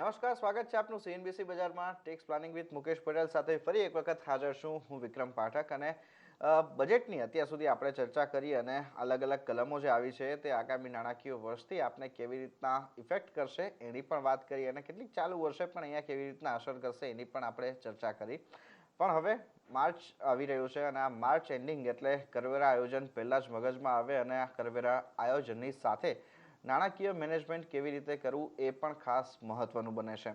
નમસ્કાર, સ્વાગત છે આપનું સીએનબીસી બજારમાં tax planning with Mukesh Patel સાથે ફરી એક વખત હાજર છું હું વિક્રમ પાઠક અને બજેટની અત્યાર સુધી આપણે ચર્ચા કરી અને અલગ અલગ કલમો જે આવી છે તે આગામી નાણાકીય વર્ષથી આપને કેવી રીતના ઇફેક્ટ કરશે એની પણ વાત કરી અને કેટલીક ચાલુ વર્ષે પણ અહીંયા કેવી રીતના અસર કરશે એની પણ આપણે ચર્ચા કરી. પણ હવે માર્ચ આવી રહ્યું છે અને આ માર્ચ એન્ડિંગ એટલે કરવેરા આયોજન પહેલા જ મગજમાં આવે અને આ કરવેરા આયોજનની સાથે નાણાકીય મેનેજમેન્ટ કેવી રીતે કરવું એ પણ ખાસ મહત્વનું બને છે.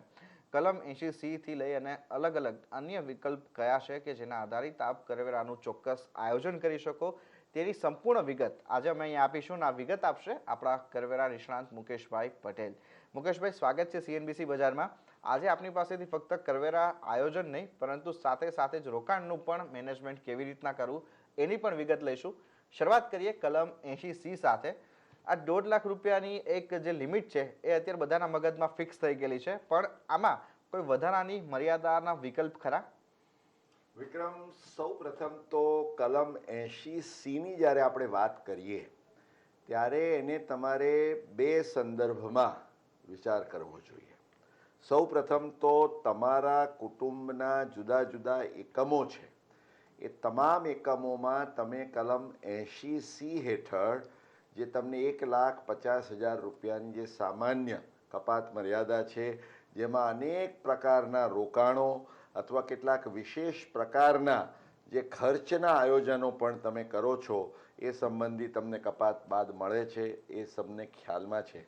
કલમ 80C થી લઈ અને અલગ અલગ અન્ય વિકલ્પ કયા છે કે જેના આધારિત આપ કરવેરાનું ચોક્કસ આયોજન કરી શકો તેની સંપૂર્ણ વિગત આજે અમે અહીં આપીશું. આ વિગત આપશે આપણા કરવેરા નિષ્ણાંત મુકેશભાઈ પટેલ. મુકેશભાઈ, સ્વાગત છે સીએનબીસી બજારમાં. આજે આપની પાસેથી ફક્ત કરવેરા આયોજન નહીં પરંતુ સાથે સાથે જ રોકાણનું પણ મેનેજમેન્ટ કેવી રીતના કરવું એની પણ વિગત લઈશું. શરૂઆત કરીએ કલમ 80C સાથે. આ 1.5 લાખ રૂપિયાની એક જે લિમિટ છે એ અત્યારે બધાના મગજમાં ફિક્સ થઈ ગયેલી છે, પણ આમાં કોઈ વધારાની મર્યાદાના વિકલ્પ ખરા? વિક્રમ, સૌ પ્રથમ તો કલમ 80C ની જ્યારે આપણે વાત કરીએ ત્યારે એને તમારે બે સંદર્ભમાં વિચાર કરવો જોઈએ. સૌ પ્રથમ તો તમારા કુટુંબના જુદા જુદા એકમો છે એ તમામ એકમોમાં તમે કલમ 80C હેઠળ જે તમને 1,50,000 રૂપિયાની જે સામાન્ય કપાત મર્યાદા છે, જેમાં અનેક પ્રકારના રોકાણો અથવા કેટલાક વિશેષ પ્રકારના જે ખર્ચના આયોજનો પણ તમે કરો છો એ સંબંધી તમને કપાત બાદ મળે છે, એ તમને ખ્યાલમાં છે.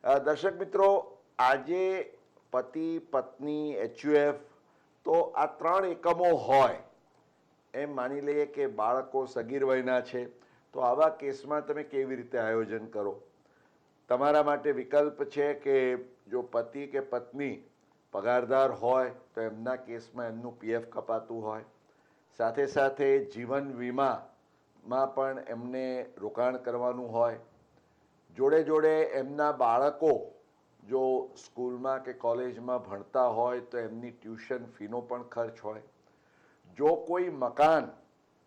દર્શક મિત્રો, આજે પતિ પત્ની HUF તો આ ત્રણ એકમો હોય એમ માની લઈએ કે બાળકો સગીર વયના છે, તો આવા કેસમાં તમે કેવી રીતે આયોજન કરો? તમારા માટે વિકલ્પ છે કે જો પતિ કે પત્ની પગારદાર હોય તો એમના કેસમાં એમનું PF કપાતું હોય, સાથે સાથે જીવન વીમામાં પણ એમને રોકાણ કરવાનું હોય, જોડે જોડે એમના બાળકો જો સ્કૂલમાં કે કોલેજમાં ભણતા હોય તો એમની ટ્યુશન ફીનો પણ ખર્ચ હોય, જો કોઈ મકાન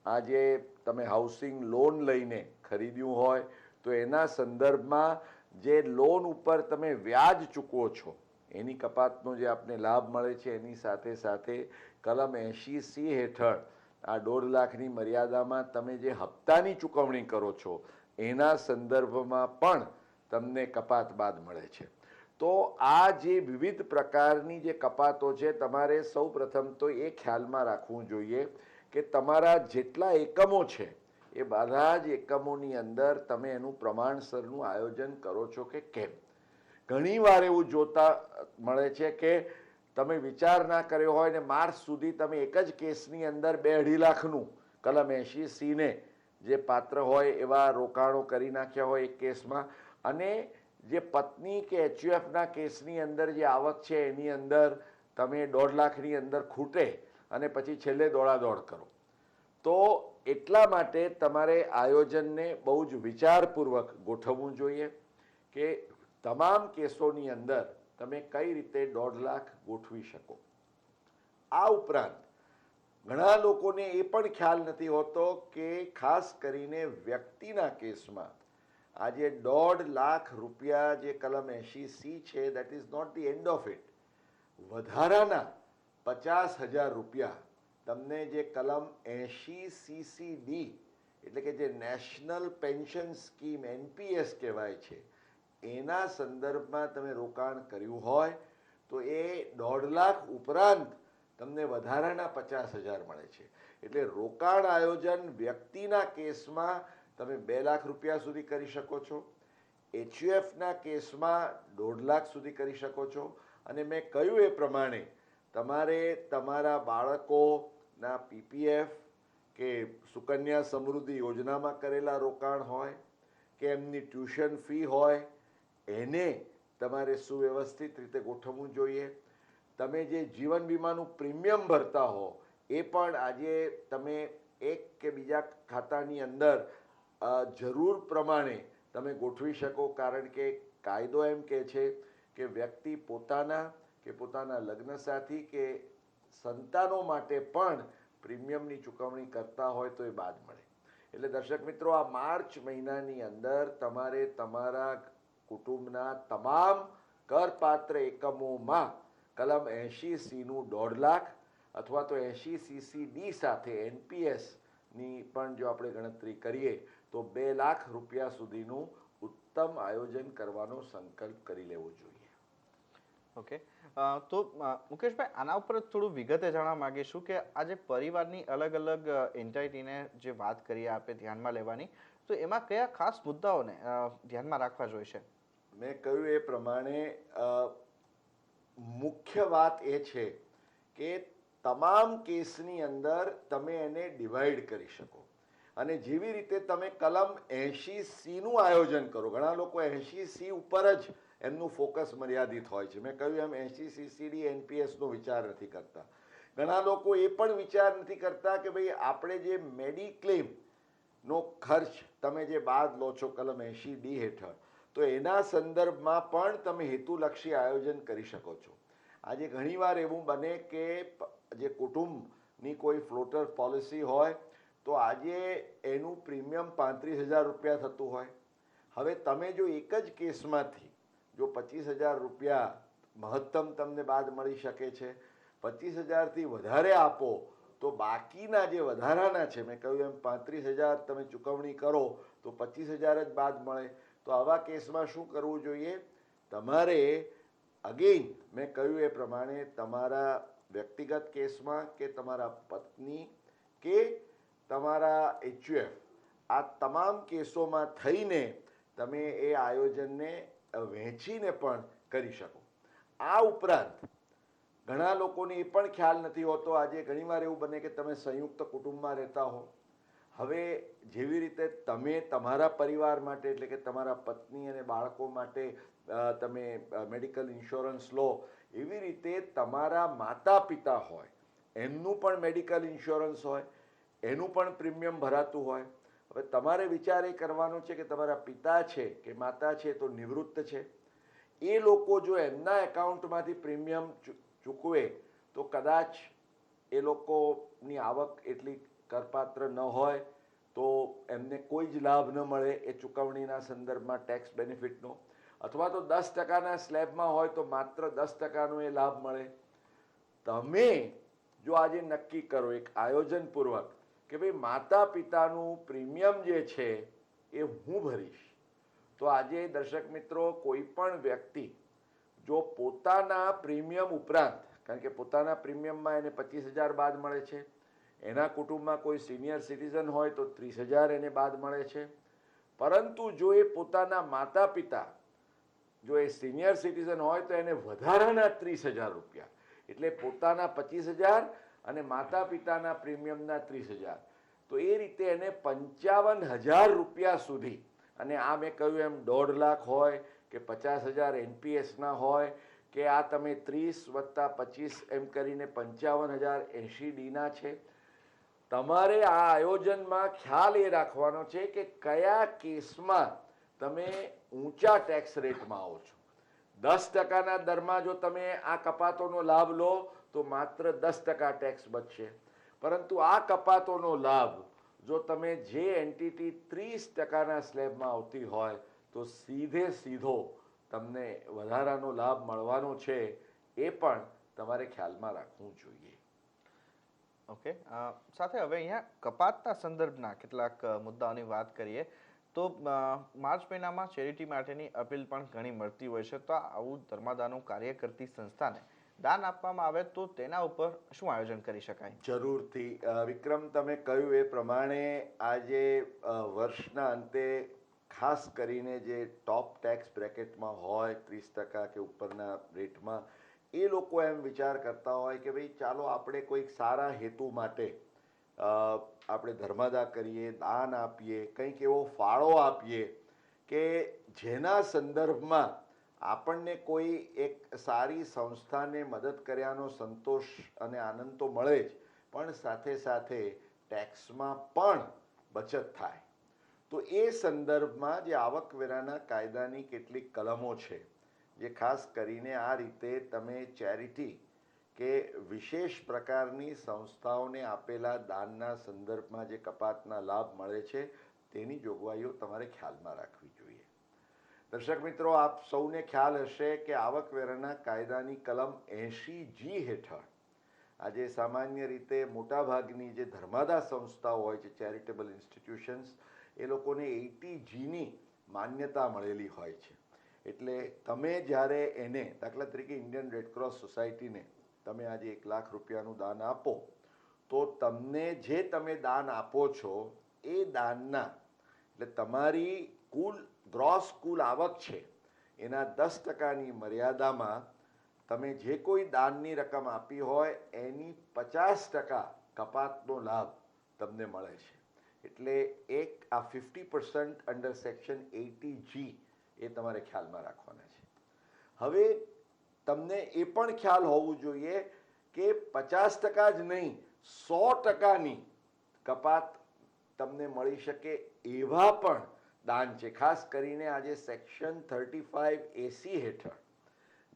આજે તમે હાઉસિંગ લોન લઈને ખરીદ્યું હોય તો એના સંદર્ભમાં જે લોન ઉપર તમે વ્યાજ ચૂકવો છો એની કપાતનો જે આપને લાભ મળે છે, એની સાથે સાથે કલમ 80C હેઠળ આ 1.5 લાખની મર્યાદામાં તમે જે હપ્તાની ચૂકવણી કરો છો એના સંદર્ભમાં પણ તમને કપાત બાદ મળે છે. તો આ જે વિવિધ પ્રકારની જે કપાતો છે, તમારે સૌ પ્રથમ તો એ ખ્યાલમાં રાખવું જોઈએ કે તમારા જેટલા એકમો છે એ બધા જ એકમોની અંદર તમે એનું પ્રમાણસરનું આયોજન કરો છો કે કેમ. ઘણીવાર એવું જોતા મળે છે કે તમે વિચાર ના કર્યો હોય ને માર્ચ સુધી તમે એક જ કેસની અંદર 2.5 લાખનું કલમ 80C ને જે પાત્ર હોય એવા રોકાણો કરી નાખ્યા હોય એક કેસમાં, અને જે પત્ની કે HUFના કેસની અંદર જે આવક છે એની અંદર તમે 1.5 લાખની અંદર ખૂટે અને પછી છેલ્લે દોડાદોડ કરો. તો એટલા માટે તમારે આયોજનને બહુ જ વિચારપૂર્વક ગોઠવવું જોઈએ કે તમામ કેસોની અંદર તમે કઈ રીતે 1.5 લાખ ગોઠવી શકો. આ ઉપરાંત ઘણા લોકોને એ પણ ખ્યાલ નથી હોતો કે ખાસ કરીને વ્યક્તિના કેસમાં આજે 1.5 લાખ રૂપિયા જે કલમ 80C છે, that is not the end of it. વધારાના 50,000 રૂપિયા તમને જે કલમ 80CCD એટલે કે જે નેશનલ પેન્શન સ્કીમ NPS કહેવાય છે એના સંદર્ભમાં તમે રોકાણ કર્યું હોય તો એ 1.5 લાખ ઉપરાંત તમને વધારાના 50,000 મળે છે. એટલે રોકાણ આયોજન વ્યક્તિના કેસમાં તમે 2 લાખ રૂપિયા સુધી કરી શકો છો, HUFના કેસમાં 1.5 લાખ સુધી કરી શકો છો, અને મેં કહ્યું એ પ્રમાણે તમારે તમારા બાળકોના PPF કે સુકન્યા સમૃદ્ધિ યોજનામાં કરેલા રોકાણ હોય કે એમની ટ્યુશન ફી હોય એને તમારે સુવ્યવસ્થિત રીતે ગોઠવવું જોઈએ. તમે જે જીવન વીમાનું પ્રીમિયમ ભરતા હો એ પણ આજે તમે એક કે બીજા ખાતાની અંદર જરૂર પ્રમાણે તમે ગોઠવી શકો, કારણ કે કાયદો એમ કહે છે કે વ્યક્તિ પોતાના કે પોતાના લગ્નસાથી કે સંતાનો માટે પણ પ્રીમિયમની ચૂકવણી કરતા હોય તો એ બાદ મળે. એટલે દર્શક મિત્રો, આ માર્ચ મહિનાની અંદર તમારે તમારા કુટુંબના તમામ કરપાત્ર એકમોમાં કલમ 80C નું 1.5 લાખ અથવા તો 80CC-D સાથે NPSની પણ જો આપણે ગણતરી કરીએ તો 2 લાખ રૂપિયા સુધીનું ઉત્તમ આયોજન કરવાનો સંકલ્પ કરી લેવો જોઈએ. ઓકે, તો મુકેશભાઈ આના ઉપર થોડું વિગતે જાણવા માંગીશું કે આજે પરિવારની અલગ અલગ એન્ટાઇટીને જે વાત કરીએ આપણે ધ્યાનમાં લેવાની, તો એમાં કયા ખાસ મુદ્દાઓને ધ્યાનમાં રાખવા જોઈશે? મેં કહ્યું એ પ્રમાણે મુખ્ય વાત એ છે કે તમામ કેસની અંદર તમે એને ડિવાઈડ કરી શકો અને જેવી રીતે તમે કલમ 80C નું આયોજન કરો, ઘણા લોકો 80C ઉપર જ એમનું ફોકસ મર્યાદિત હોય છે. મેં કહ્યું એમ 80CC-D NPSનો વિચાર નથી કરતા. ઘણા લોકો એ પણ વિચાર નથી કરતા કે ભાઈ આપણે જે મેડિક્લેમનો ખર્ચ તમે જે બાદ લો છો કલમ 80D હેઠળ, તો એના સંદર્ભમાં પણ તમે હેતુલક્ષી આયોજન કરી શકો છો. આજે ઘણીવાર એવું બને કે જે કુટુંબની કોઈ ફ્લોટર પોલિસી હોય તો આજે એનું પ્રીમિયમ 35,000 રૂપિયા થતું હોય. હવે તમે જો એક જ કેસમાંથી જો 25,000 રૂપિયા મહત્તમ તમને બાદ મળી શકે છે, 25,000થી વધારે આપો તો બાકીના જે વધારાના છે, મેં કહ્યું એમ 35,000 તમે ચૂકવણી કરો તો 25,000 જ બાદ મળે. તો આવા કેસમાં શું કરવું જોઈએ? તમારે અગેઇન મેં કહ્યું એ પ્રમાણે તમારા વ્યક્તિગત કેસમાં કે તમારા પત્ની કે તમારા HUF, આ તમામ કેસોમાં થઈને તમે એ આયોજનને વહેંચીને પણ કરી શકો. આ ઉપરાંત ઘણા લોકોને એ પણ ખ્યાલ નથી હોતો, આજે ઘણીવાર એવું બને કે તમે સંયુક્ત કુટુંબમાં રહેતા હો. હવે જેવી રીતે તમે તમારા પરિવાર માટે એટલે કે તમારા પત્ની અને બાળકો માટે તમે મેડિકલ ઇન્સ્યોરન્સ લો, એવી રીતે તમારા માતા પિતા હોય એમનું પણ મેડિકલ ઇન્સ્યોરન્સ હોય, એનું પણ પ્રીમિયમ ભરાતું હોય. હવે તમારે વિચાર એ કરવાનો છે કે તમારા પિતા છે કે માતા છે તો નિવૃત્ત છે, એ લોકો જો એમના એકાઉન્ટમાંથી પ્રીમિયમ ચૂકવે તો કદાચ એ લોકોની આવક એટલી કરપાત્ર ન હોય તો એમને કોઈ જ લાભ ન મળે એ ચૂકવણીના સંદર્ભમાં ટેક્સ બેનિફિટનો, અથવા તો 10%ના સ્લેબમાં હોય તો માત્ર 10%નો એ લાભ મળે. તમે જો આજે નક્કી કરો એક આયોજનપૂર્વક કે ભાઈ માતા પિતાનું પ્રીમિયમ જે છે એ હું ભરીશ, તો આજે દર્શક મિત્રો કોઈ પણ વ્યક્તિ જો પોતાના પ્રીમિયમ ઉપરાંત, કારણ કે પોતાના પ્રીમિયમમાં એને 25,000 બાદ મળે છે, એના કુટુંબમાં કોઈ સિનિયર સિટીઝન હોય તો 30,000 એને બાદ મળે છે, પરંતુ જો એ પોતાના માતા પિતા જો એ સિનિયર સિટીઝન હોય તો એને વધારાના 30,000 રૂપિયા, એટલે પોતાના 25,000 અને માતા પિતાના પ્રીમિયમના 30,000, તો એ રીતે એને 55,000 રૂપિયા સુધી, અને આ મેં કહ્યું એમ 1.5 લાખ હોય કે 50,000 NPSના હોય કે આ તમે 30 વત્તા 25 એમ કરીને 55,000 80Dના છે. તમારે આ આયોજનમાં ખ્યાલ એ રાખવાનો છે કે કયા કેસમાં તમે ઊંચા ટેક્સ રેટમાં આવો છો. 10%ના દરમાં જો તમે આ કપાતોનો લાભ લો તો માત્ર 10% ટેક્સ બચશે, પરંતુ આ કપાતોનો લાભ જો તમે જે એન્ટિટી 30%ના સ્લેબમાં આવતી હોય તો સીધો તમને વધારાનો લાભ મળવાનો છે, એ પણ તમારે ખ્યાલમાં રાખવું જોઈએ. ઓકે, સાથે હવે અહીંયા કપાતના સંદર્ભના કેટલાક મુદ્દાઓની વાત કરીએ તો માર્ચ મહિનામાં ચેરિટી માટેની અપીલ પણ ઘણી મળતી હોય છે, તો આવું ધર્માદાનું કાર્ય કરતી સંસ્થાને દાન આપવામાં આવે તો તેના ઉપર શું આયોજન કરી શકાય? જરૂરથી વિક્રમ, તમે કહ્યું એ પ્રમાણે આજે વર્ષના અંતે ખાસ કરીને જે ટોપ ટેક્સ બ્રેકેટમાં હોય 30% કે ઉપરના રેટમાં, એ લોકો એમ વિચાર કરતા હોય કે ભાઈ ચાલો આપણે કોઈક સારા હેતુ માટે આપણે ધર્માદા કરીએ, દાન આપીએ, કંઈક એવો ફાળો આપીએ કે જેના સંદર્ભમાં આપણને કોઈ એક સારી સંસ્થાને મદદ કર્યાનો સંતોષ અને આનંદ તો મળે જ, પણ સાથે સાથે ટેક્સમાં પણ બચત થાય. તો એ સંદર્ભમાં જે આવકવેરાના કાયદાની કેટલીક કલમો છે, જે ખાસ કરીને આ રીતે તમે ચેરિટી કે વિશેષ પ્રકારની સંસ્થાઓને આપેલા દાનના સંદર્ભમાં જે કપાતના લાભ મળે છે તેની જોગવાઈઓ તમારે ખ્યાલમાં રાખવી જોઈએ. દર્શક મિત્રો, આપ સૌને ખ્યાલ હશે કે આવકવેરાના કાયદાની કલમ 80G હેઠળ આજે સામાન્ય રીતે મોટાભાગની જે ધર્માદા સંસ્થાઓ હોય છે, ચેરિટેબલ ઇન્સ્ટિટ્યુશન્સ, એ લોકોને 80Gની માન્યતા મળેલી હોય છે. એટલે તમે જ્યારે એને, દાખલા તરીકે ઇન્ડિયન રેડક્રોસ સોસાયટીને તમે આજે 1 લાખ રૂપિયાનું દાન આપો, તો તમને જે તમે દાન આપો છો એ દાનના, એટલે તમારી ગ્રોસ કુલ આવક છે એના 10%ની મર્યાદામાં તમે જે કોઈ દાનની રકમ આપી હોય એની 50% કપાતનો લાભ તમને મળે છે. એટલે એક આ 50% અંડર સેક્શન 80G એ તમારે ખ્યાલમાં રાખવાના છે. હવે તમને એ પણ ખ્યાલ હોવું જોઈએ કે 50% જ નહીં, 100%ની કપાત તમને મળી શકે એવા પણ દાન છે. ખાસ કરીને આજે સેક્શન 35AC હેઠળ,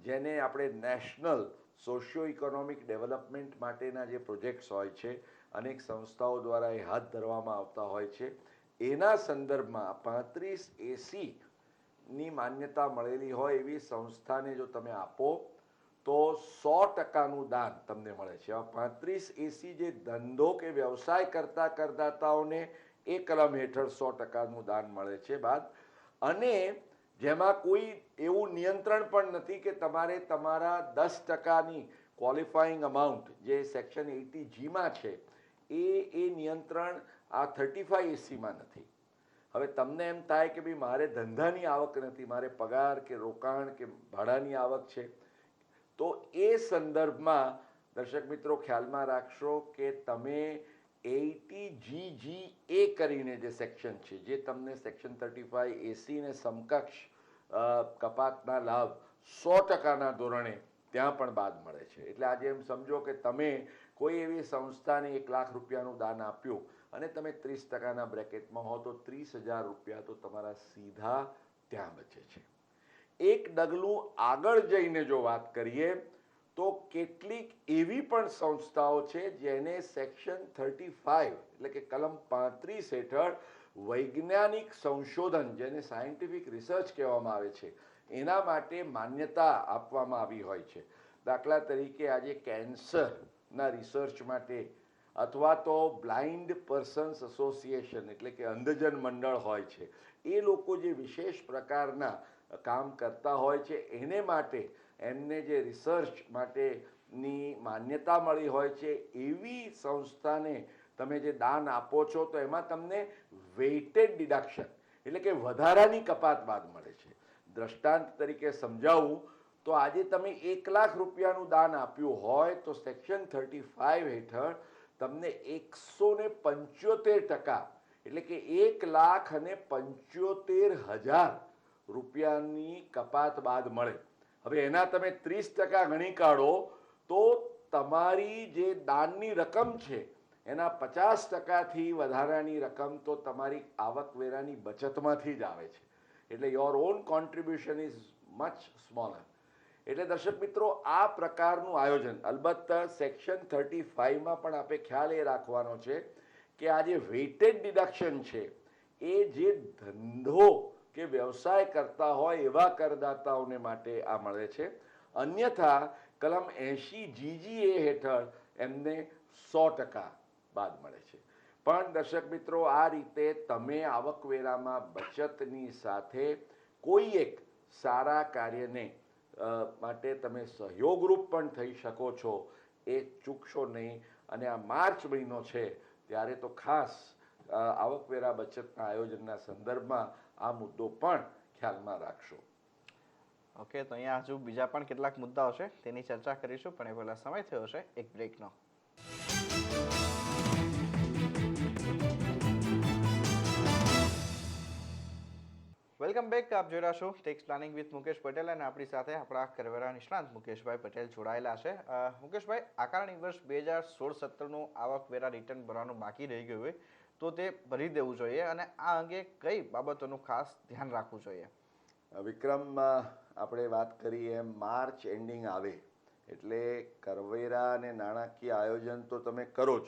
જેને આપણે નેશનલ સોશિયો ઇકોનોમિક ડેવલપમેન્ટ માટેના જે પ્રોજેક્ટ્સ હોય છે, અનેક સંસ્થાઓ દ્વારા એ હાથ ધરવામાં આવતા હોય છે, એના સંદર્ભમાં 35AC ની માન્યતા મળેલી હોય એવી સંસ્થાને જો તમે આપો તો 100%નું દાન તમને મળે છે. આ 35AC જે ધંધો કે વ્યવસાય કરતા કરદાતાઓને એ કલમ હેઠળ 100%નું દાન મળે છે બાદ, અને જેમાં કોઈ એવું નિયંત્રણ પણ નથી કે તમારે તમારા 10%ની ક્વોલિફાઈંગ અમાઉન્ટ જે સેક્શન 80Gમાં છે એ નિયંત્રણ આ 35AC માં નથી. હવે તમને એમ થાય કે ભાઈ મારે ધંધાની આવક નથી, મારે પગાર કે રોકાણ કે ભાડાની આવક છે, તો એ સંદર્ભમાં દર્શક મિત્રો ખ્યાલમાં રાખશો કે તમે 80GGA કરીને જે સેક્શન છે, જે તમને સેક્શન 35AC ને સમકક્ષ કપાતના લાભ 100%ના ધોરણે ત્યાં પણ બાદ મળે છે. એટલે આજે એમ સમજો કે તમે કોઈ એવી સંસ્થાને 1 લાખ રૂપિયાનું દાન આપ્યું અને તમે 30%ના બ્રેકેટમાં હો તો 30,000 રૂપિયા તો તમારા સીધા ત્યાં બચે છે. એક ડગલું આગળ જઈને જો વાત કરીએ તો કેટલીક એવી પણ સંસ્થાઓ છે જેને સેક્શન 35 એટલે કે કલમ 35 હેઠળ વૈજ્ઞાનિક સંશોધન, જેને સાયન્ટિફિક રિસર્ચ કહેવામાં આવે છે, એના માટે માન્યતા આપવામાં આવી હોય છે. દાખલા તરીકે આજે કેન્સરના રિસર્ચ માટે, અથવા તો બ્લાઇન્ડ પર્સન્સ એસોસિએશન એટલે કે અંધજન મંડળ હોય છે, એ લોકો જે વિશેષ પ્રકારના કામ કરતા હોય છે, એને માટે એમને જે રિસર્ચ માટેની માન્યતા મળી હોય છે, એવી સંસ્થાને તમે જે દાન આપો છો તો એમાં તમને વેઇટેડ ડિડક્શન એટલે કે વધારાની કપાત બાદ મળે છે. દ્રષ્ટાંત તરીકે સમજાવું તો આજે તમે 1 લાખ રૂપિયાનું દાન આપ્યું હોય તો સેક્શન 35 હેઠળ તમને 175% એટલે કે 1,75,000 રૂપિયાની કપાત બાદ મળે. હવે એના તમે 30% ગણી કાઢો તો તમારી જે દાનની રકમ છે એના 50%થી વધારાની રકમ તો તમારી આવકવેરાની બચતમાંથી જ આવે છે. એટલે your own contribution is much smaller. એટલે દર્શક મિત્રો, આ પ્રકારનું આયોજન, અલબત્ત સેક્શન 35માં પણ આપણે ખ્યાલ એ રાખવાનો છે કે આ જે વેઇટેડ ડિડક્શન છે એ જે ધંધો કે વ્યવસાય કરતા હોય એવા કરદાતાઓને માટે આ મળે છે. અન્યથા કલમ 80GGA હેઠળ એમને 100% બાદ મળે છે. પણ દર્શક મિત્રો, આ રીતે તમે આવકવેરામાં બચતની સાથે કોઈ એક સારા કાર્યને માટે તમે સહયોગરૂપ પણ થઈ શકો છો, એ ચૂકશો નહીં. અને આ માર્ચ મહિનો છે ત્યારે તો ખાસ આવકવેરા બચતના આયોજનના સંદર્ભમાં આ મુદ્દો પણ ખ્યાલમાં રાખશો. ઓકે, તો અહીંયા હજુ બીજા પણ કેટલાક મુદ્દાઓ છે, તેની ચર્ચા કરીશું, પણ એ પહેલા સમય થયો છે એક બ્રેકનો. Welcome back. આપ જોઈ રહ્યા છો tax planning with Mukesh Patel, અને આપણી સાથે આપણા કરવેરા નિષ્ણાંત મુકેશભાઈ પટેલ જોડાયેલા છે. મુકેશભાઈ, આકારણી વર્ષ 2016-17નું આવકવેરા રિટર્ન ભરવાનું બાકી રહી ગયું હોય તો તે ભરી દેવું જોઈએ, અને આ અંગે કઈ બાબતોનું ખાસ ધ્યાન રાખવું જોઈએ? વિક્રમ, આપણે વાત કરીએ એમ માર્ચ એન્ડિંગ આવે એટલે કરવેરા અને નાણાકીય આયોજન તો તમે કરો જ,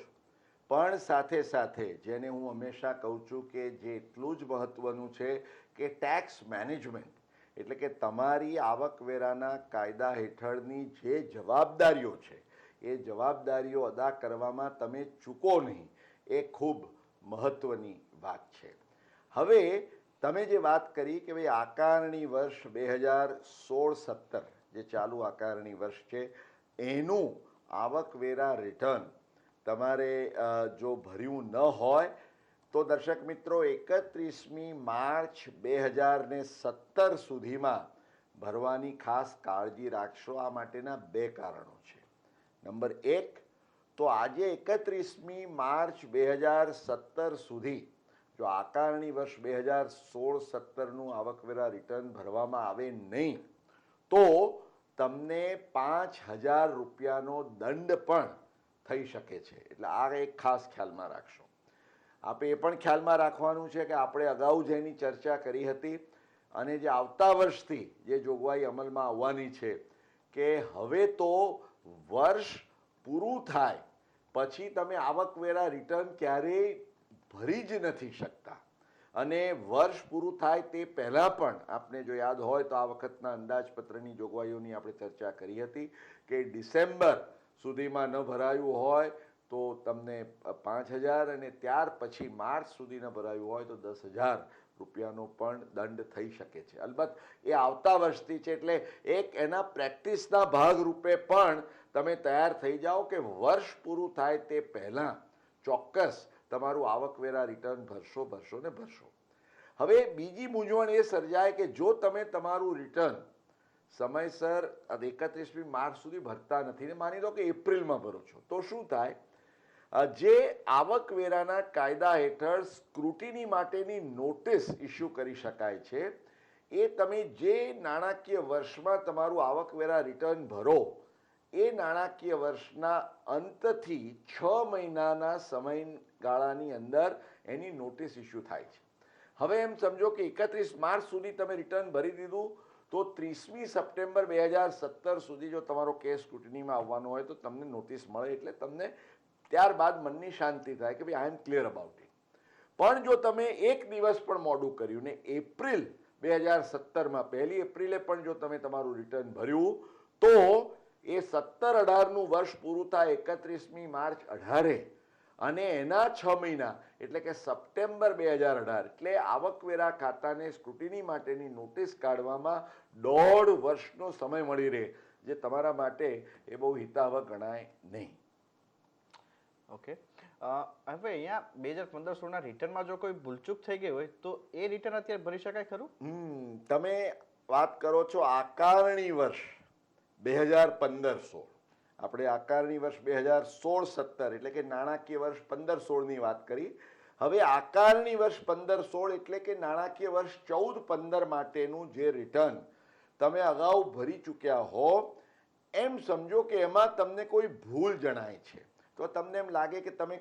પણ સાથે સાથે જેને હું હંમેશા કહું છું કે જે એટલું જ મહત્ત્વનું છે કે ટેક્સ મેનેજમેન્ટ, એટલે કે તમારી આવકવેરાના કાયદા હેઠળની જે જવાબદારીઓ છે એ જવાબદારીઓ અદા કરવામાં તમે ચૂકો નહીં, એ ખૂબ મહત્વની વાત છે. હવે તમે જે વાત કરી કે ભાઈ આકારણી વર્ષ 2016-17 જે ચાલુ આકારણી વર્ષ છે એનું આવકવેરા રિટર્ન તમારે જો ભર્યું ન હોય તો દર્શક મિત્રો 31મી માર્ચ 2017 સુધીમાં ભરવાની ખાસ કાળજી રાખશો. આ માટેના બે કારણો છે. નંબર 1, તો આજે 31મી માર્ચ 2017 સુધી જો આકારણી વર્ષ 2016-17નું આવકવેરા રિટર્ન ભરવામાં આવે નહીં તો તમને 5,000 રૂપિયાનો દંડ પણ થઈ શકે છે. એટલે આ એક ખાસ ખ્યાલમાં રાખશો. આપણે એ પણ ખ્યાલમાં રાખવાનું છે કે આપણે અગાઉ જેની ચર્ચા કરી હતી અને જે આવતા વર્ષથી જે જોગવાઈ અમલમાં આવવાની છે કે હવે તો વર્ષ પૂરું થાય પછી તમે આવકવેરા રિટર્ન ક્યારેય ભરી જ નથી શકતા. અને વર્ષ પૂરું થાય તે પહેલાં પણ આપને જો યાદ હોય તો આ વખતના અંદાજપત્રની જોગવાઈઓની આપણે ચર્ચા કરી હતી કે ડિસેમ્બર સુધીમાં ન ભરાયું હોય તો તમને 5,000 અને ત્યાર પછી માર્ચ સુધી ન ભરાયું હોય તો 10,000 રૂપિયાનો પણ દંડ થઈ શકે છે. અલબત્ત એ આવતા વર્ષથી છે એટલે એક એના પ્રેક્ટિસના ભાગરૂપે પણ તમે તૈયાર થઈ જાઓ કે વર્ષ પૂરું થાય તે પહેલાં ચોક્કસ તમારું આવકવેરા રિટર્ન ભરશો ને ભરશો. હવે બીજી મૂંઝવણ એ સર્જાય કે જો તમે તમારું રિટર્ન સમયસર 31મી માર્ચ સુધી ભરતા નથી ને માની લો કે એપ્રિલમાં ભરો છો તો શું થાય? જે આવકવેરાના કાયદા હેઠળ સ્ક્રુટિની માટેની નોટિસ ઇસ્યુ કરી શકાય છે એ તમે જે નાણાકીય વર્ષમાં તમારું આવકવેરા રિટર્ન ભરો એ નાણાકીય વર્ષના અંતથી 6 મહિનાના સમયગાળાની અંદર એની નોટિસ ઇસ્યુ થાય છે. હવે એમ સમજો કે 31 માર્ચ સુધી તમે રિટર્ન ભરી દીધું તો 30મી સપ્ટેમ્બર 2017 સુધી જો તમારો કેસ સ્ક્રુટિનીમાં આવવાનો હોય તો તમને નોટિસ મળે એટલે તમને ત્યારબાદ મનની શાંતિ થાય કે ભાઈ આઈ એમ ક્લિયર અબાઉટ ઇટ. પણ જો તમે એક દિવસ પણ મોડું કર્યું ને એપ્રિલ 2017માં 1 એપ્રિલે પણ જો તમે તમારું રિટર્ન ભર્યું તો એ 17-18નું વર્ષ પૂરું થાય 31મી માર્ચ 18 અને એના 6 મહિના એટલે કે સપ્ટેમ્બર 2018 એટલે આવકવેરા ખાતાને સ્ક્રુટિની માટેની નોટિસ કાઢવામાં 1.5 વર્ષનો સમય મળી રહે જે તમારા માટે એ બહુ હિતાવહ ગણાય નહીં. ઓકે, હવે અહીંયા 2015-16ના રિટર્નમાં જો કોઈ ભૂલચૂક થઈ ગઈ હોય તો એ રિટર્ન અત્યારે ભરી શકાય ખરું? તમે વાત કરો છો આકારણી વર્ષ 2015-16. આપણે આકારણી વર્ષ 2016-17 એટલે કે નાણાકીય વર્ષ 15-16ની વાત કરી. હવે આકારણી વર્ષ 15-16 એટલે કે નાણાકીય વર્ષ 14-15 માટેનું જે રિટર્ન તમે અગાઉ ભરી ચૂક્યા હો એમ સમજો કે એમાં તમને કોઈ ભૂલ જણાય છે તો તમને એમ લાગે કે તમે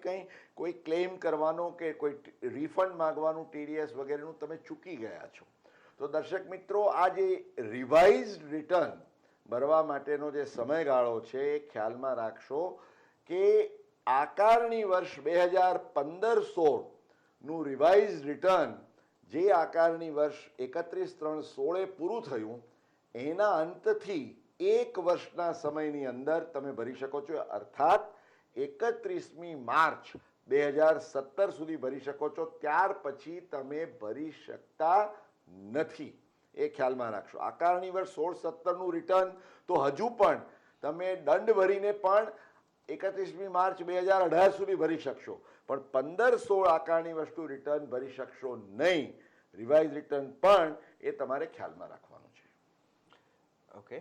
કોઈ ક્લેમ કરવાનો કે કોઈ રિફંડ માંગવાનું TDS વગેરેનું તમે ચૂકી ગયા છો તો દર્શક મિત્રો આ જે રિવાઇઝડ રિટર્ન ભરવા માટેનો જે સમયગાળો છે એ ખ્યાલમાં રાખશો કે આકારણી વર્ષ 2015-16નું રિવાઇઝ રિટર્ન જે આકારણી વર્ષ 31/3/16 પૂરું થયું એના અંતથી 1 વર્ષના સમયની અંદર તમે ભરી શકો છો. અર્થાત 31મી માર્ચ 2017 સુધી ભરી શકો છો. ત્યાર પછી તમે ભરી શકતા નથી. એ ખ્યાલમાં રાખશો. આકારણી વર્ષ 16-17નું રિટર્ન તો હજુ પણ તમે દંડ ભરીને પણ 31મી માર્ચ 2018 સુધી ભરી શકશો પણ 15-16 આકારણી વર્ષનું રિટર્ન ભરી શકશો નહીં. રિવાઇઝ રિટર્ન પણ એ તમારે ખ્યાલમાં રાખવાનું છે. ઓકે,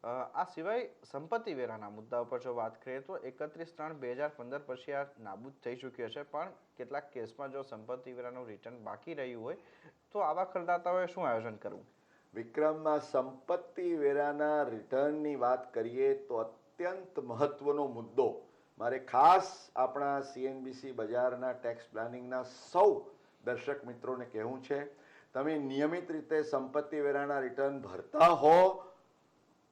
આ સિવાય સંપત્તિ વેરાના મુદ્દા ઉપર જો વાત કરીએ તો 31/3/2015 પછી આ નાબૂદ થઈ ચૂક્યો છે પણ કેટલાક કેસમાં જો સંપત્તિ વેરાનું રિટર્ન બાકી રહ્યું હોય તો આવા કરદાતાઓએ શું આયોજન કરવું? વિક્રમમાં સંપત્તિ વેરાના રિટર્નની વાત કરીએ તો અત્યંત મહત્વનો મુદ્દો મારે ખાસ આપણા CNBC બજારના ટેક્સ પ્લાનિંગના સૌ દર્શક મિત્રોને કહેવું છે. તમે નિયમિત રીતે સંપત્તિ વેરાના રિટર્ન ભરતા હો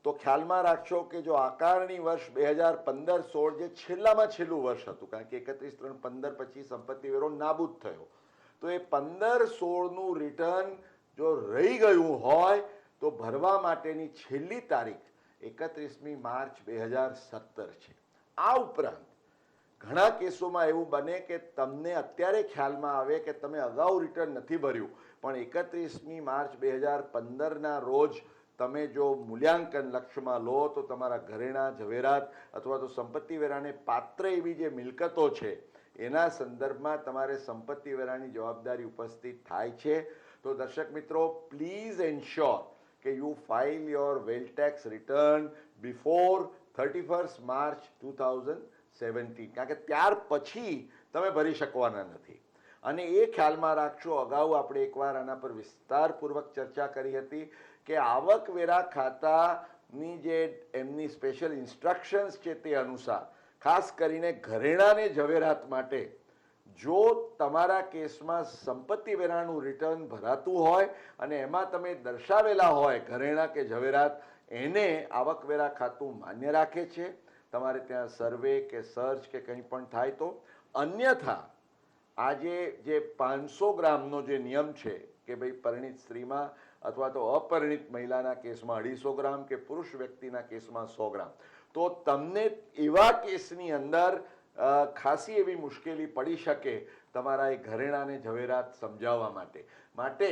તો ખ્યાલમાં રાખશો કે જો આકારણી વર્ષ 2015-16 જે છેલ્લામાં છેલ્લું વર્ષ હતું કારણ કે 31/3/15 પછી સંપત્તિ વેરો નાબૂદ થયો તો એ 15-16નું રિટર્ન જો રહી ગયું હોય તો ભરવા માટેની છેલ્લી તારીખ 31મી માર્ચ 2017 છે. આ ઉપરાંત ઘણા કેસોમાં એવું બને કે તમને અત્યારે ખ્યાલમાં આવે કે તમે અગાઉ રિટર્ન નથી ભર્યું, પણ 31મી માર્ચ 2015ના રોજ તમે જો મૂલ્યાંકન લક્ષ્યમાં લો તો તમારા ઘરેણાં, ઝવેરાત અથવા તો સંપત્તિ વેરાને પાત્ર એવી જે મિલકતો છે એના સંદર્ભમાં તમારે સંપત્તિ વેરાની જવાબદારી ઉપસ્થિત થાય છે. તો દર્શક મિત્રો, પ્લીઝ એન્શ્યોર કે you file your wealth tax return before 31st March 2017, કારણ કે ત્યાર પછી તમે ભરી શકવાના નથી. અને એ ખ્યાલમાં રાખશો, અગાઉ આપણે એકવાર આના પર વિસ્તારપૂર્વક ચર્ચા કરી હતી કે આવકવેરા ખાતાની જે એમની સ્પેશિયલ ઇન્સ્ટ્રક્શન્સ છે તે અનુસાર ખાસ કરીને ઘરેણાને ઝવેરાત માટે જો તમારા કેસમાં સંપત્તિ વેરાનું રિટર્ન ભરાતું હોય અને એમાં તમે દર્શાવેલા હોય ઘરેણા કે ઝવેરાત, એને આવકવેરા ખાતું માન્ય રાખે છે. તમારે ત્યાં સર્વે કે સર્ચ કે કંઈ પણ થાય તો. અન્યથા આજે જે 500 ગ્રામનો જે નિયમ છે કે ભાઈ પરિણીત સ્ત્રીમાં અથવા તો અપરિણીત મહિલાના કેસમાં 250 ગ્રામ કે પુરુષ વ્યક્તિના કેસમાં 100 ગ્રામ, તો તમને એવા કેસની અંદર ખાસી એવી મુશ્કેલી પડી શકે તમારા એ ઘરેણાને ઝવેરાત સમજાવવા માટે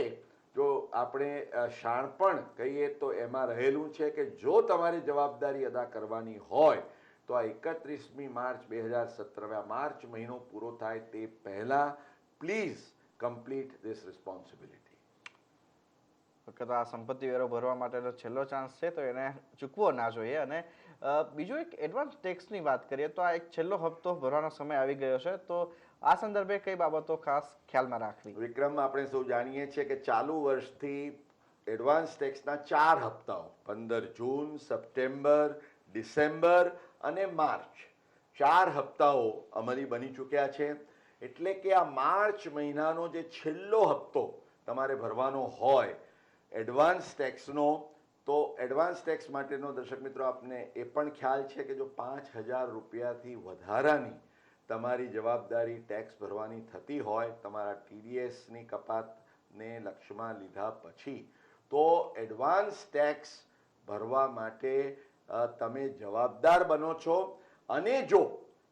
જો આપણે શાણપણ કહીએ તો એમાં રહેલું છે કે જો તમારી જવાબદારી અદા કરવાની હોય તો આ 31મી માર્ચ 2017, માર્ચ મહિનો પૂરો થાય તે પહેલા પ્લીઝ કમ્પ્લીટ ધીસ રિસ્પોન્સિબિલિટી. વખત આ સંપત્તિ વેરો ભરવા માટેનો છેલ્લો ચાન્સ છે, તો એને ચૂકવો ના જોઈએ. અને બીજો એક એડવાન્સ ટેક્સની વાત કરીએ તો આ એક છેલ્લો હપ્તો ભરવાનો સમય આવી ગયો છે, તો આ સંદર્ભે કઈ બાબતો ખાસ ખ્યાલમાં રાખવી? વિક્રમ, આપણે સૌ જાણીએ છીએ કે ચાલુ વર્ષથી એડવાન્સ ટેક્સના 4 હપ્તાઓ 15 જૂન, સપ્ટેમ્બર, ડિસેમ્બર અને માર્ચ, 4 હપ્તાઓ અમલી બની ચૂક્યા છે. એટલે કે આ માર્ચ મહિનાનો જે છેલ્લો હપ્તો તમારે ભરવાનો હોય એડવાન્સ ટેક્સનો, તો એડવાન્સ ટેક્સ માટેનો દર્શક મિત્રો આપને એ પણ ખ્યાલ છે કે જો 5,000 રૂપિયાથી વધારાની તમારી જવાબદારી ટેક્સ ભરવાની થતી હોય તમારા TDSની કપાતને લક્ષ્યમાં લીધા પછી, તો એડવાન્સ ટેક્સ ભરવા માટે તમે જવાબદાર બનો છો. અને જો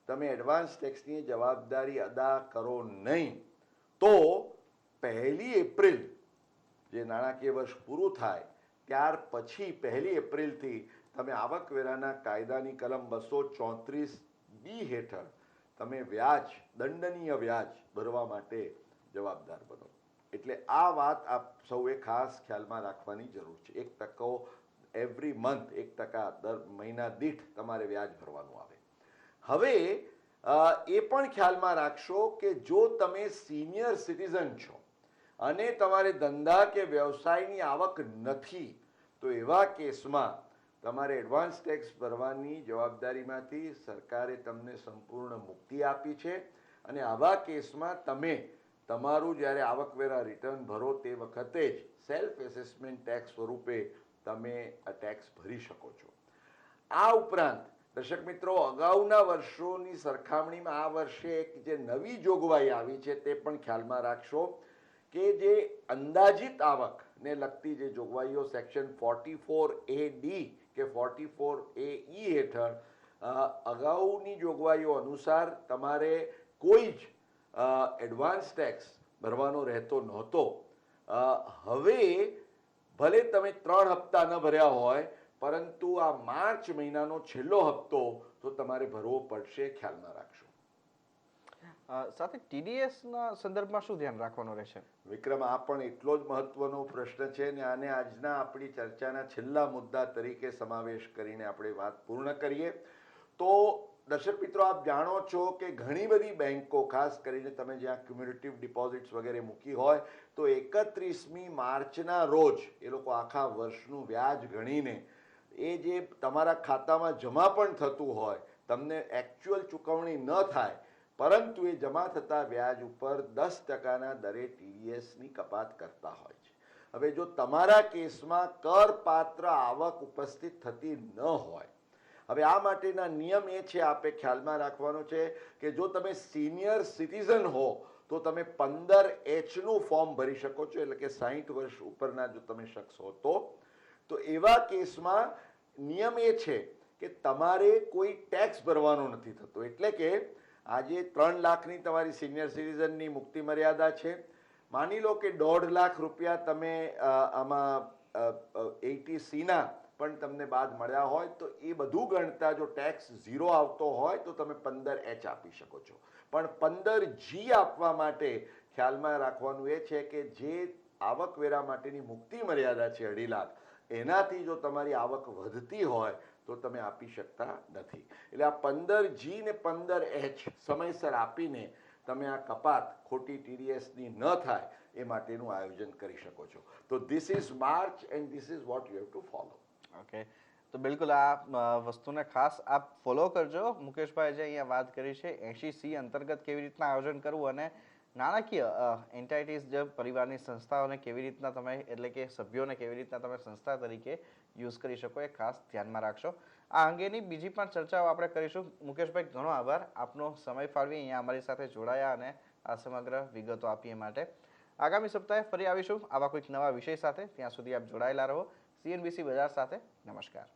તમે એડવાન્સ ટેક્સની જવાબદારી અદા કરો નહીં તો 1 એપ્રિલ જે નાણાકીય વર્ષ પૂરું થાય ત્યાર પછી 1 એપ્રિલથી તમે આવકવેરાના કાયદાની કલમ 234B હેઠળ તમે વ્યાજ, દંડનીય વ્યાજ ભરવા માટે જવાબદાર બનો. એટલે આ વાત આપ સૌએ ખાસ ખ્યાલમાં રાખવાની જરૂર છે. 1% એવરી મંથ, 1% દર મહિના દીઠ તમારે વ્યાજ ભરવાનું આવે. હવે એ પણ ખ્યાલમાં રાખશો કે જો તમે સિનિયર સિટીઝન છો અને તમારે ધંધા કે વ્યવસાયની આવક નથી, તો એવા કેસમાં તમારે એડવાન્સ ટેક્સ ભરવાની જવાબદારીમાંથી સરકારે તમને સંપૂર્ણ મુક્તિ આપી છે. અને આવા કેસમાં તમે તમારું જ્યારે આવકવેરા રિટર્ન ભરો તે વખતે જ સેલ્ફ એસેસમેન્ટ ટેક્સ સ્વરૂપે તમે આ ટેક્સ ભરી શકો છો. આ ઉપરાંત દર્શક મિત્રો, અગાઉના વર્ષોની સરખામણીમાં આ વર્ષે એક જે નવી જોગવાઈ આવી છે તે પણ ખ્યાલમાં રાખશો કે જે અંદાજિત આવકને લગતી જે જોગવાઈઓ સેક્શન 44AD કે 44AE હેઠળ અગાઉની જોગવાઈઓ અનુસાર તમારે કોઈ જ એડવાન્સ ટેક્સ ભરવાનો રહેતો નહોતો. હવે ભલે તમે 3 હપ્તા ન ભર્યા હોય, પરંતુ આ માર્ચ મહિનાનો છેલ્લો હપ્તો તો તમારે ભરવો પડશે, ખ્યાલમાં રાખશો. સાથે TDSના સંદર્ભમાં શું ધ્યાન રાખવાનું રહેશે? વિક્રમ, આ પણ એટલો જ મહત્વનો પ્રશ્ન છે ને આને આજના આપણી ચર્ચાના છેલ્લા મુદ્દા તરીકે સમાવેશ કરીને આપણે વાત પૂર્ણ કરીએ. તો દર્શક મિત્રો, આપ જાણો છો કે ઘણી બધી બેન્કો, ખાસ કરીને તમે જ્યાં ક્યુમ્યુલેટિવ ડિપોઝિટ્સ વગેરે મૂકી હોય, તો 31મી માર્ચના રોજ એ લોકો આખા વર્ષનું વ્યાજ ગણીને એ જે તમારા ખાતામાં જમા પણ થતું હોય, તમને એકચ્યુઅલ ચૂકવણી ન થાય પરંતુ એ જમા થતા વ્યાજ ઉપર 10%ના દરે TDSની કપાત કરતા હોય છે. હવે જો તમારા કેસમાં કરપાત્ર આવક ઉપસ્થિત થતી ન હોય, હવે આ માટેના નિયમ એ છે, આપે ખ્યાલમાં રાખવાનો છે કે જો તમે સિનિયર સિટીઝન હો તો તમે 15Hનું ફોર્મ ભરી શકો છો, એટલે કે 60 વર્ષ ઉપરના જો તમે શખ્સ હો તો. તો એવા કેસમાં નિયમ એ છે કે તમારે કોઈ ટેક્સ ભરવાનો નથી થતો. એટલે કે આજે 3 લાખની તમારી સિનિયર સિટીઝનની મુક્તિ મર્યાદા છે. માની લો કે 1.5 લાખ રૂપિયા તમે આમાં 80C પણ તમને બાદ મળ્યા હોય તો એ બધું ગણતા જો ટેક્સ 0 આવતો હોય તો તમે 15H આપી શકો છો. પણ 15G આપવા માટે ખ્યાલમાં રાખવાનું એ છે કે જે આવકવેરા માટેની મુક્તિ મર્યાદા છે 2.5 લાખ, એનાથી જો તમારી આવક વધતી હોય તો તમે આપી શકતા નથી. એટલે આ 15G ને 15H સમયસર આપીને તમે આ કપાત ખોટી TDSની ન થાય એ માટેનું આયોજન કરી શકો છો. તો this is March and this is what you have to follow. Okay, તો બિલકુલ આ વસ્તુને ખાસ આપ ફોલો કરજો. મુકેશભાઈ જે અહીંયા વાત કરી છે 80C અંતર્ગત કેવી રીતના આયોજન કરવું અને નાણાકીય એન્ટાઇટીઝ જે પરિવારની સંસ્થાઓને કેવી રીતના તમે એટલે કે સભ્યોને કેવી રીતના તમે સંસ્થા તરીકે યુઝ કરી શકો એ ખાસ ધ્યાનમાં રાખશો. આ અંગેની બીજી પણ ચર્ચાઓ આપણે કરીશું. મુકેશભાઈ, ઘણો આભાર આપનો સમય ફાળવી અહીંયા અમારી સાથે જોડાયા અને આ સમગ્ર વિગતો આપી એ માટે. આગામી સપ્તાહે ફરી આવીશું આવા કોઈક નવા વિષય સાથે. ત્યાં સુધી આપ જોડાયેલા રહો CNBC બજાર સાથે. નમસ્કાર.